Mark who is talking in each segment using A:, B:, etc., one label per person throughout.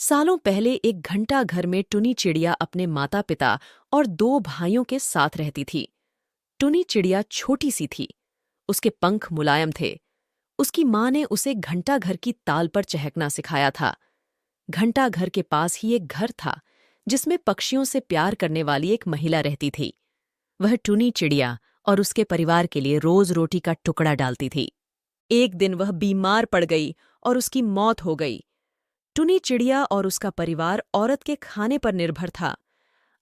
A: सालों पहले एक घंटा घर में टुनी चिड़िया अपने माता पिता और दो भाइयों के साथ रहती थी। टुनी चिड़िया छोटी सी थी। उसके पंख मुलायम थे। उसकी माँ ने उसे घंटा घर की ताल पर चहकना सिखाया था। घंटा घर के पास ही एक घर था जिसमें पक्षियों से प्यार करने वाली एक महिला रहती थी। वह टुनी चिड़िया और उसके परिवार के लिए रोज रोटी का टुकड़ा डालती थी। एक दिन वह बीमार पड़ गई और उसकी मौत हो गई। टुनी चिड़िया और उसका परिवार औरत के खाने पर निर्भर था।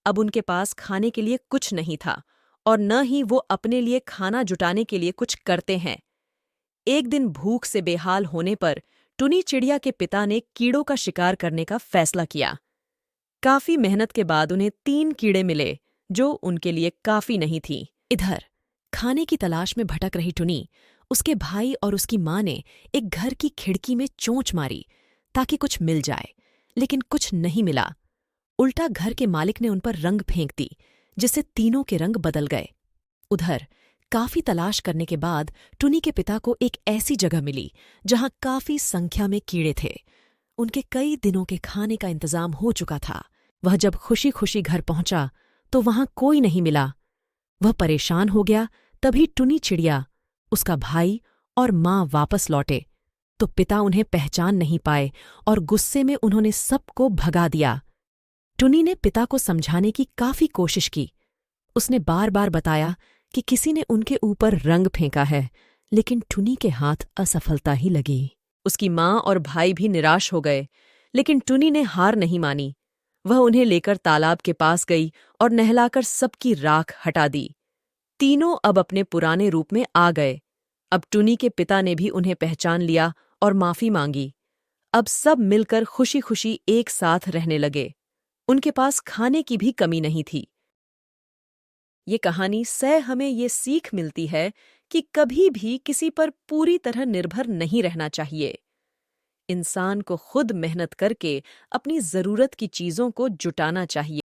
A: अब उनके पास खाने के लिए कुछ नहीं था और न ही वो अपने लिए खाना जुटाने के लिए कुछ करते हैं। एक दिन भूख से बेहाल होने पर टुनी चिड़िया के पिता ने कीड़ों का शिकार करने का फैसला किया। काफी मेहनत के बाद उन्हें 3 कीड़े मिले जो उनके लिए काफी नहीं थी। इधर खाने की तलाश में भटक रही टुनी, उसके भाई और उसकी माँ ने एक घर की खिड़की में चोंच मारी ताकि कुछ मिल जाए, लेकिन कुछ नहीं मिला। उल्टा घर के मालिक ने उन पर रंग फेंक दी, जिससे तीनों के रंग बदल गए। उधर काफी तलाश करने के बाद टुनी के पिता को एक ऐसी जगह मिली जहां काफी संख्या में कीड़े थे। उनके कई दिनों के खाने का इंतजाम हो चुका था। वह जब खुशी खुशी घर पहुंचा तो वहां कोई नहीं मिला। वह परेशान हो गया। तभी टुनी चिड़िया, उसका भाई और माँ वापस लौटे तो पिता उन्हें पहचान नहीं पाए और गुस्से में उन्होंने सबको भगा दिया। टुनी ने पिता को समझाने की काफी कोशिश की। उसने बार बार बताया कि किसी ने उनके ऊपर रंग फेंका है, लेकिन टुनी के हाथ असफलता ही लगी। उसकी माँ और भाई भी निराश हो गए, लेकिन टुनी ने हार नहीं मानी। वह उन्हें लेकर तालाब के पास गई और नहलाकर सबकी राख हटा दी। तीनों अब अपने पुराने रूप में आ गए। अब टुनी के पिता ने भी उन्हें पहचान लिया और माफी मांगी। अब सब मिलकर खुशी खुशी एक साथ रहने लगे। उनके पास खाने की भी कमी नहीं थी। ये कहानी से हमें ये सीख मिलती है कि कभी भी किसी पर पूरी तरह निर्भर नहीं रहना चाहिए। इंसान को खुद मेहनत करके अपनी जरूरत की चीजों को जुटाना चाहिए।